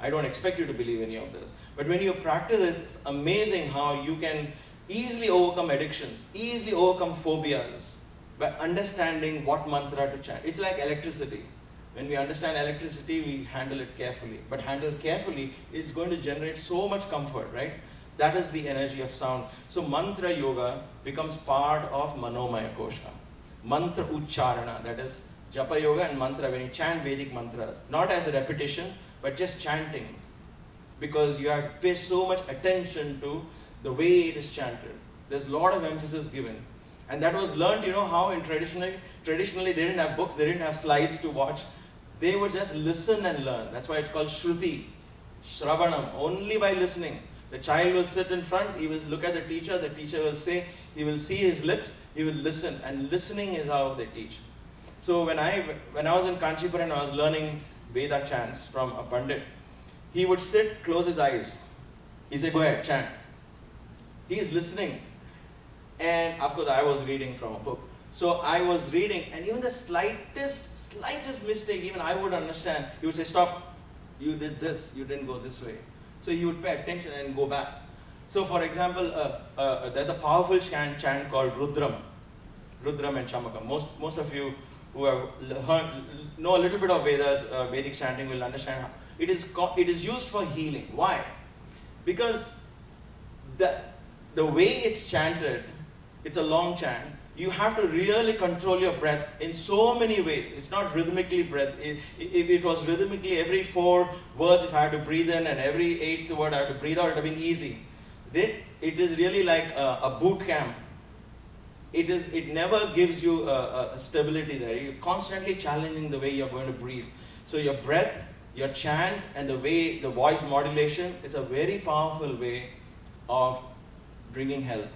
A: I don't expect you to believe any of this. But when you practice it, it's amazing how you can easily overcome addictions, easily overcome phobias by understanding what mantra to chant. It's like electricity. When we understand electricity, we handle it carefully. But handle carefully is going to generate so much comfort, right? That is the energy of sound. So mantra yoga becomes part of Manomaya Kosha. Mantra Ucharana, that is Japa yoga and mantra, when you chant Vedic mantras, not as a repetition, but just chanting. Because you have to pay so much attention to the way it is chanted. There's a lot of emphasis given. And that was learned, you know, how in traditionally they didn't have books, they didn't have slides to watch. They would just listen and learn. That's why it's called Shruti, Shravanam, only by listening. The child will sit in front, he will look at the teacher will say, he will see his lips, he will listen, and listening is how they teach. So when I was in Kanchipuram and I was learning Veda chants from a Pandit, he would sit, close his eyes. He said, go ahead, chant. He is listening. And of course I was reading from a book. So I was reading, and even the slightest mistake, even I would understand. He would say, stop, you did this, you didn't go this way. So he would pay attention and go back. So for example, there's a powerful chant called Rudram. Rudram and Chamakam. Most of you who have know a little bit of Vedas, Vedic chanting will understand how it is used for healing. Why? Because the way it's chanted, it's a long chant. You have to really control your breath in so many ways. It's not rhythmically breath. If it was rhythmically, every 4 words if I have to breathe in and every 8th word I have to breathe out, it would have been easy. It is really like a boot camp. It never gives you a stability there. You're constantly challenging the way you're going to breathe. So your breath, your chant, and the way the voice modulation, it's a very powerful way of bringing health.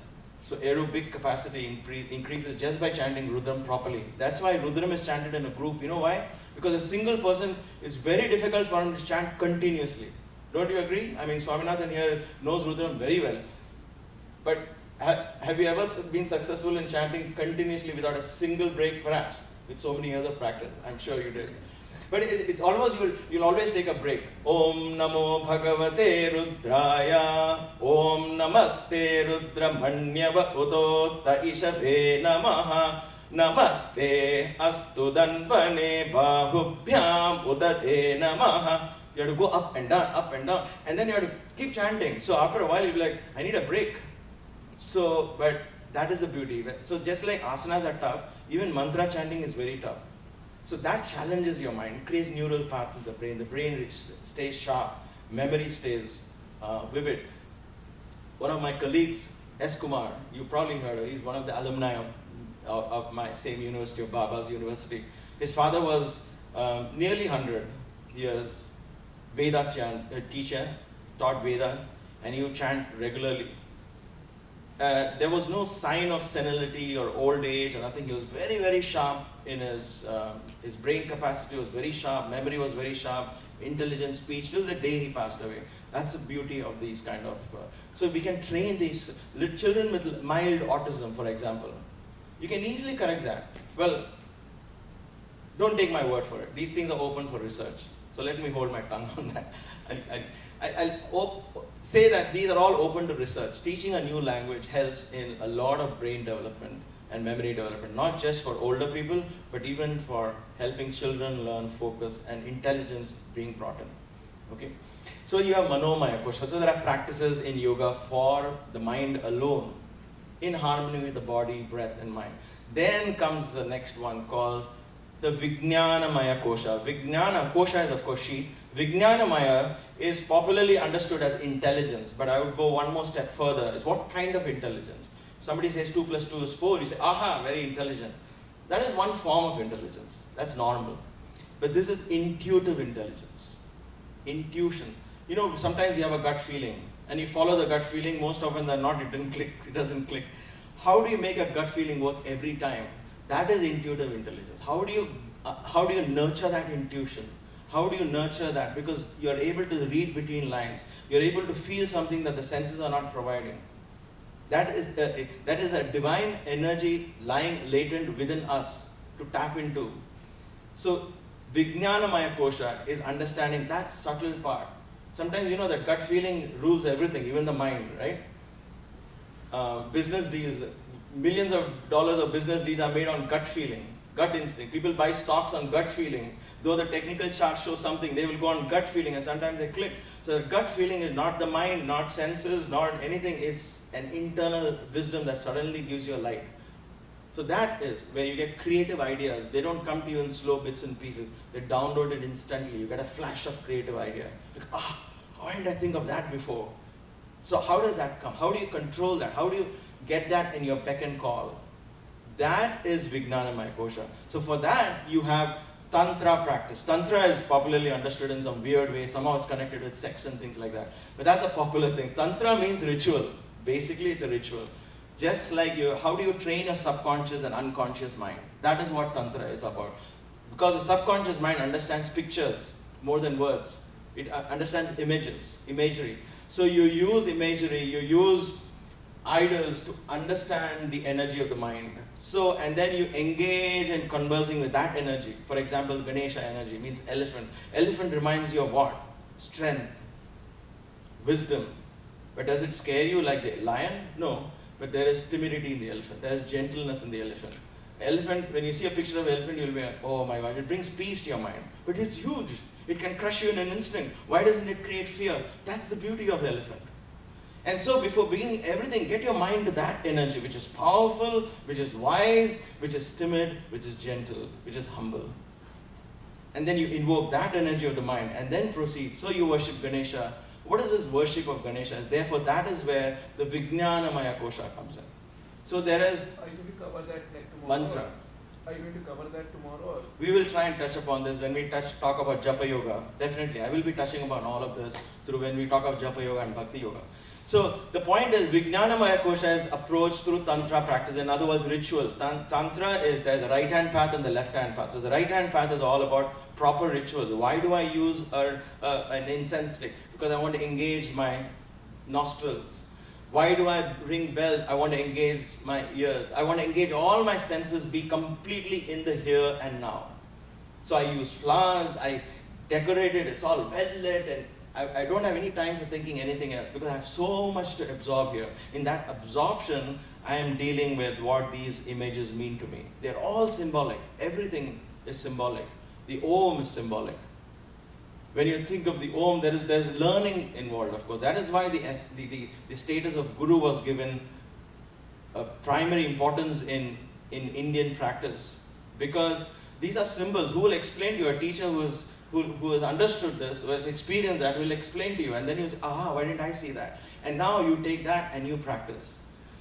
A: So aerobic capacity increases just by chanting Rudram properly. That's why Rudram is chanted in a group. You know why? Because a single person is very difficult for him to chant continuously. Don't you agree? I mean, Swaminathan here knows Rudram very well. But have you ever been successful in chanting continuously without a single break, perhaps? With so many years of practice, I'm sure you did. But it's almost, you'll always take a break. Om Namo Bhagavate Rudraya. Om Namaste Rudramanyava Udotta Ishabe Namaha. Namaste Astu Danvane Bahubhyam Udate Namaha. You have to go up and down, and then you have to keep chanting. So after a while, you'll be like, I need a break. So, but that is the beauty. So just like asanas are tough, even mantra chanting is very tough. So that challenges your mind, creates neural paths in the brain stays sharp, memory stays vivid. One of my colleagues, S. Kumar, you probably heard of, he's one of the alumni of my same university, of Baba's University. His father was nearly 100 years Veda teacher, taught Veda, and he would chant regularly. There was no sign of senility or old age or nothing. He was very, very sharp in his brain capacity was very sharp, memory was very sharp, intelligent speech till the day he passed away. That's the beauty of these kind of, so we can train these children with mild autism, for example. You can easily correct that. Well, don't take my word for it. These things are open for research. So let me hold my tongue on that. I'll say that these are all open to research. Teaching a new language helps in a lot of brain development and memory development, not just for older people, but even for helping children learn focus and intelligence being brought in. Okay? So you have Manomaya Kosha. So there are practices in yoga for the mind alone, in harmony with the body, breath, and mind. Then comes the next one called the Vijnanamaya Kosha. Vijnana, Kosha is of course sheet. Vijnanamaya is popularly understood as intelligence, but I would go one more step further. Is what kind of intelligence? Somebody says 2 + 2 is 4, you say, aha, very intelligent. That is one form of intelligence. That's normal. But this is intuitive intelligence. Intuition. You know, sometimes you have a gut feeling, and you follow the gut feeling, most often than not, it doesn't click. How do you make a gut feeling work every time? That is intuitive intelligence. How do you nurture that intuition? How do you nurture that? Because you're able to read between lines. You're able to feel something that the senses are not providing. That is a divine energy lying latent within us to tap into. So Vijnanamaya Kosha is understanding that subtle part. Sometimes, that gut feeling rules everything, even the mind, right? Business deals, millions of dollars of business deals are made on gut feeling, gut instinct. People buy stocks on gut feeling. Though the technical chart shows something, they will go on gut feeling, and sometimes they click. So the gut feeling is not the mind, not senses, not anything. It's an internal wisdom that suddenly gives you a light. So that is where you get creative ideas. They don't come to you in slow bits and pieces. They download it instantly. You get a flash of creative idea. Like, why didn't I think of that before? So how does that come? How do you control that? How do you get that in your beck and call? That is Vijnanamaya Kosha. So for that, you have Tantra practice. Tantra is popularly understood in some weird way. Somehow it's connected with sex and things like that. But that's a popular thing. Tantra means ritual. Basically, it's a ritual. Just like how do you train your subconscious and unconscious mind? That is what Tantra is about. Because the subconscious mind understands pictures more than words. It understands imagery. So you use imagery, you use idols to understand the energy of the mind. So, and then you engage in conversing with that energy. For example, Ganesha energy means elephant. Elephant reminds you of what? Strength, wisdom. But does it scare you like the lion? No. But there is timidity in the elephant. There is gentleness in the elephant. Elephant, when you see a picture of elephant, you'll be like, oh my God, it brings peace to your mind. But it's huge. It can crush you in an instant. Why doesn't it create fear? That's the beauty of the elephant. And so before beginning everything, get your mind to that energy, which is powerful, which is wise, which is timid, which is gentle, which is humble. And then you invoke that energy of the mind and then proceed. So you worship Ganesha. What is this worship of Ganesha? Therefore, that is where the Vijnanamaya Kosha comes in. So there is
B: Are you going to cover that like tomorrow?
A: mantra.
B: Are you going to cover that tomorrow? Or?
A: We will try and touch upon this when we talk about Japa Yoga. Definitely, I will be touching upon all of this through when we talk about Japa Yoga and Bhakti Yoga. So the point is, Vijnanamaya Kosha is approached through Tantra practice. In other words, ritual. Tantra is, there's a right-hand path and the left-hand path. So the right-hand path is all about proper rituals. Why do I use an incense stick? Because I want to engage my nostrils. Why do I ring bells? I want to engage my ears. I want to engage all my senses, be completely in the here and now. So I use flowers, I decorate it, it's all well lit, and I don't have any time for thinking anything else because I have so much to absorb here. In that absorption, I am dealing with what these images mean to me. They're all symbolic. Everything is symbolic. The Om is symbolic. When you think of the Om, there's learning involved, of course. That is why the status of Guru was given a primary importance in Indian practice. Because these are symbols. Who will explain to you? A teacher who has understood this, who has experienced that, will explain to you. And then you'll say, why didn't I see that? And now you take that and you practice.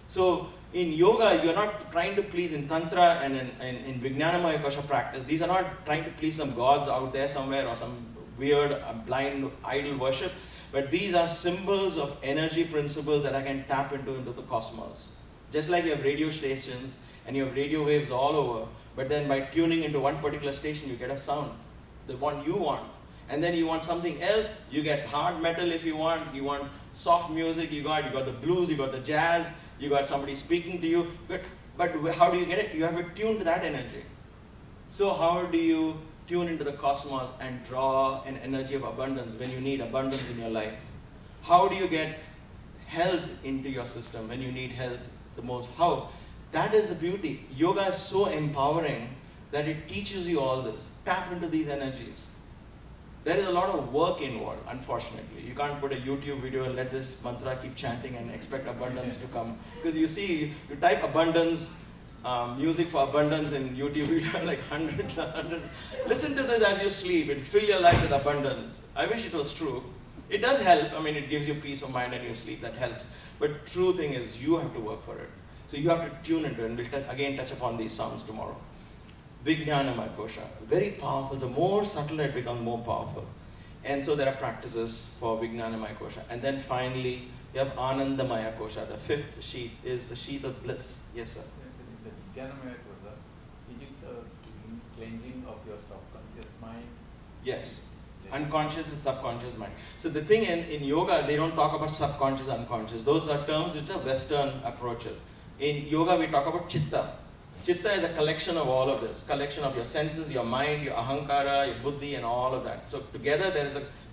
A: So in yoga, you're not trying to please, in Tantra and in Vijnanamaya Kosha practice, these are not trying to please some gods out there somewhere or some weird, blind, idol worship, but these are symbols of energy principles that I can tap into the cosmos. Just like you have radio stations and you have radio waves all over, but then by tuning into one particular station, you get a sound, the one you want. And then you want something else, you get hard metal if you want soft music, you got the blues, you got the jazz, you got somebody speaking to you, but how do you get it? You have to tune to that energy. So how do you tune into the cosmos and draw an energy of abundance when you need abundance in your life? How do you get health into your system when you need health the most? How? That is the beauty. Yoga is so empowering that it teaches you all this. Tap into these energies. There is a lot of work involved, unfortunately. You can't put a YouTube video and let this mantra keep chanting and expect abundance to come. Because you see, you type abundance, music for abundance in YouTube video, like hundreds and hundreds. Listen to this as you sleep. It will fill your life with abundance. I wish it was true. It does help. I mean, it gives you peace of mind and you sleep. That helps. But true thing is, you have to work for it. So you have to tune into it. And we'll touch upon these sounds tomorrow. Vijnanamaya Kosha, very powerful. The more subtle it becomes, more powerful. And so there are practices for Vijnanamaya Kosha. And then finally, You have Anandamaya Kosha. The fifth sheath is the sheath of bliss. Yes, sir.
C: The Vijnanamaya Kosha, is it the cleansing of your subconscious mind?
A: Yes. Unconscious and subconscious mind. So the thing in yoga, they don't talk about subconscious, unconscious. Those are terms which are Western approaches. In yoga, we talk about chitta. Chitta is a collection of all of this, collection of your senses, your mind, your ahankara, your buddhi, and all of that. So together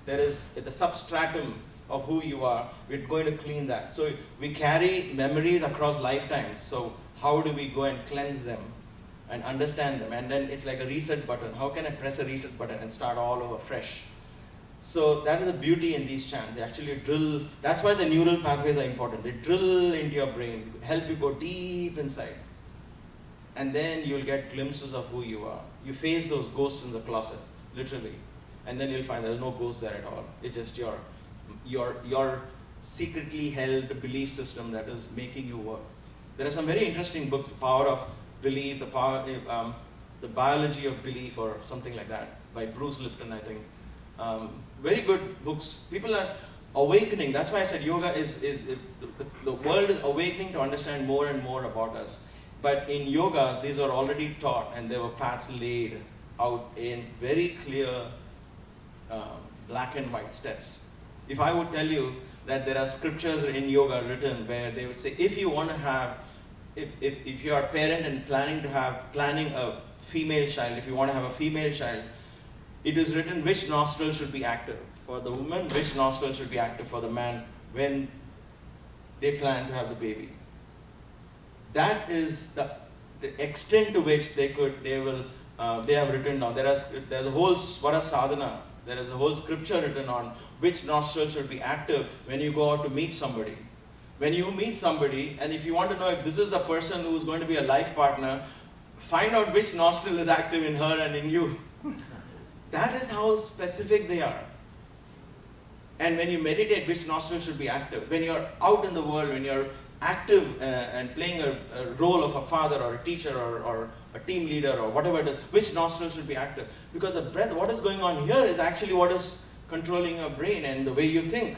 A: there is the substratum of who you are. We're going to clean that. So we carry memories across lifetimes. So how do we go and cleanse them and understand them? And then it's like a reset button. How can I press a reset button and start all over fresh? So that is the beauty in these chants. They actually drill. That's why the neural pathways are important. They drill into your brain, help you go deep inside. And then you'll get glimpses of who you are. You face those ghosts in the closet, literally. And then you'll find there's no ghost there at all. It's just your secretly held belief system that is making you work. There are some very interesting books, The Power of Belief, The Biology of Belief, or something like that, by Bruce Lipton, I think. Very good books. People are awakening. That's why I said yoga the world is awakening to understand more and more about us. But in yoga, these are already taught, and there were paths laid out in very clear black and white steps. If I would tell you that there are scriptures in yoga written where they would say, if you want to have, if you are a parent and planning a female child, if you want to have a female child, it is written which nostril should be active for the woman, which nostril should be active for the man when they plan to have the baby. That is the extent to which they have written down. There's a whole Swara Sadhana. There is a whole scripture written on which nostril should be active when you go out to meet somebody. When you meet somebody, and if you want to know if this is the person who is going to be a life partner, find out which nostril is active in her and in you. That is how specific they are. And when you meditate, which nostril should be active? When you're out in the world, when you're active and playing a role of a father or a teacher or a team leader or whatever it is, which nostril should be active? Because the breath, what is going on here is actually what is controlling your brain and the way you think.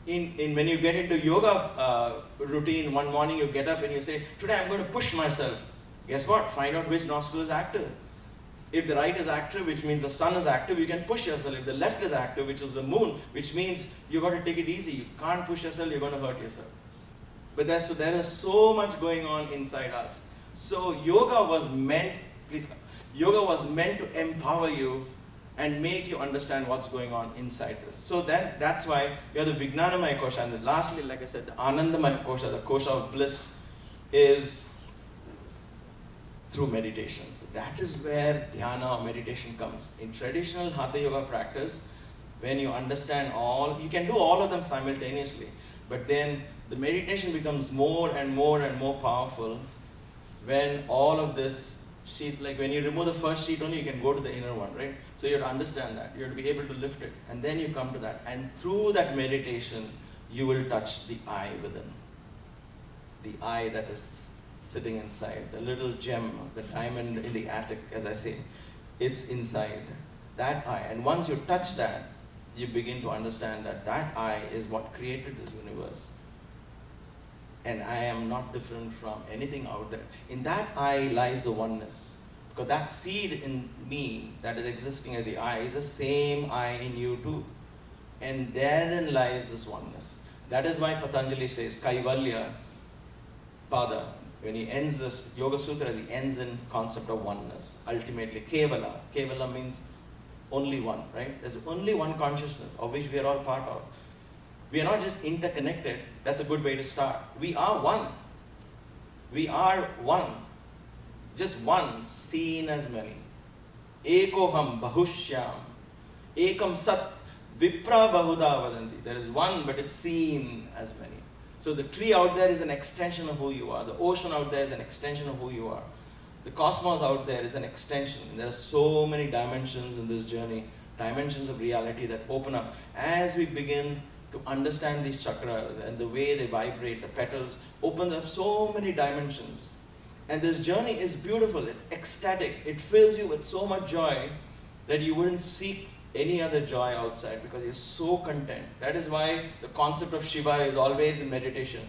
A: When you get into yoga routine, one morning you get up and you say, today I'm going to push myself. Guess what? Find out which nostril is active. If the right is active, which means the sun is active, you can push yourself. If the left is active, which is the moon, which means you've got to take it easy. You can't push yourself, you're going to hurt yourself. But there is so much going on inside us. So yoga was meant, yoga was meant to empower you and make you understand what's going on inside this. So that's why you have the Vijnanamaya Kosha. And lastly, like I said, the Anandamaya Kosha, the Kosha of bliss, is through meditation. So that is where dhyana or meditation comes. In traditional Hatha Yoga practice, when you understand you can do all of them simultaneously, but then the meditation becomes more and more and more powerful when all of this sheath, like when you remove the first sheath only, you can go to the inner one, right? So you have to understand that. You have to be able to lift it. And then you come to that. And through that meditation, you will touch the I within. The I that is sitting inside, the little gem, the diamond in the attic, as I say, it's inside that I. And once you touch that, you begin to understand that that I is what created this universe. And I am not different from anything out there. In that I lies the oneness. Because that seed in me that is existing as the I is the same I in you too. And therein lies this oneness. That is why Patanjali says, Kaivalya Pada. When he ends this Yoga Sutras, he ends in concept of oneness. Ultimately, Kevala. Kevala means only one, right? There's only one consciousness of which we are all part of. We are not just interconnected. That's a good way to start. We are one. We are one. Just one, seen as many. Ekoham bahushyam. Ekam sat vipra bahuda vadanti. There is one, but it's seen as many. So the tree out there is an extension of who you are. The ocean out there is an extension of who you are. The cosmos out there is an extension. There are so many dimensions in this journey, dimensions of reality that open up as we begin to understand these chakras and the way they vibrate, the petals, opens up so many dimensions. And this journey is beautiful, it's ecstatic, it fills you with so much joy that you wouldn't seek any other joy outside because you're so content. That is why the concept of Shiva is always in meditation.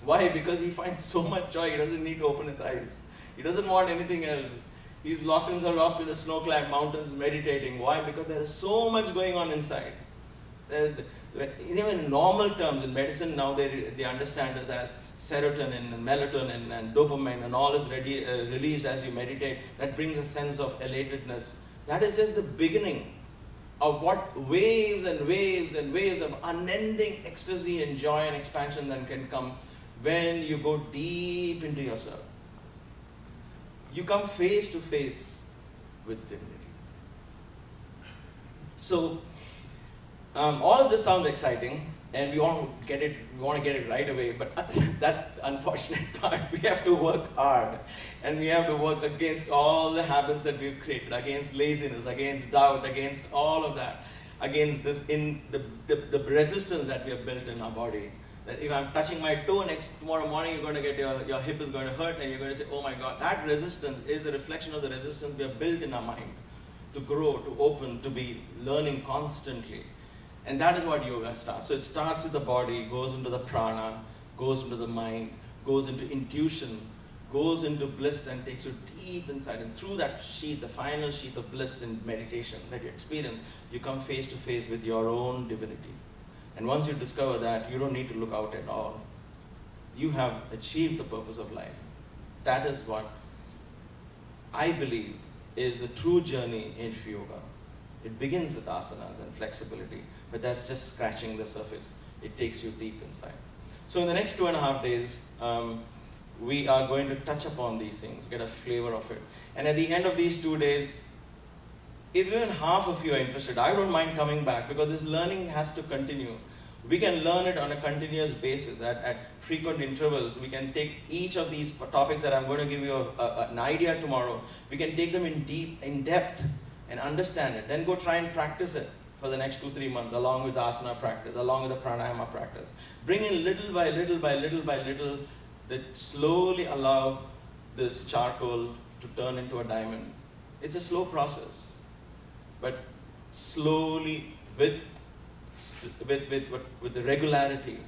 A: Why? Because he finds so much joy, he doesn't need to open his eyes. He doesn't want anything else. He's locked himself up in the snow-clad mountains meditating. Why? Because there is so much going on inside. Even in normal terms, in medicine now they understand this as serotonin and melatonin and dopamine and all is released as you meditate. That brings a sense of elatedness. That is just the beginning of what waves and waves and waves of unending ecstasy and joy and expansion that can come when you go deep into yourself. You come face to face with divinity. So, all of this sounds exciting, and we want to get it right away, but that's the unfortunate part. We have to work hard, and we have to work against all the habits that we've created, against laziness, against doubt, against all of that, against this the resistance that we have built in our body. That if I'm touching my toe tomorrow morning, you're going to get your hip is going to hurt, and you're going to say, oh my God, that resistance is a reflection of the resistance we have built in our mind to grow, to open, to be learning constantly. And that is what yoga starts. So it starts with the body, goes into the prana, goes into the mind, goes into intuition, goes into bliss and takes you deep inside. And through that sheath, the final sheath of bliss in meditation that you experience, you come face to face with your own divinity. And once you discover that, you don't need to look out at all. You have achieved the purpose of life. That is what I believe is the true journey in yoga. It begins with asanas and flexibility, but that's just scratching the surface. It takes you deep inside. So in the next 2.5 days, we are going to touch upon these things, get a flavor of it. And at the end of these 2 days, if even half of you are interested, I don't mind coming back because this learning has to continue. We can learn it on a continuous basis at frequent intervals. We can take each of these topics that I'm going to give you an idea tomorrow. We can take them in depth and understand it. Then go try and practice it for the next 2-3 months along with the asana practice, along with the pranayama practice. Bring in little by little by little by little that slowly allow this charcoal to turn into a diamond. It's a slow process. But slowly, with the regularity,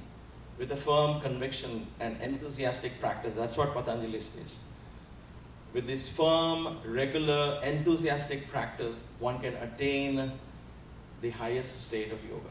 A: with a firm conviction and enthusiastic practice, that's what Patanjali says. With this firm, regular, enthusiastic practice, one can attain the highest state of yoga.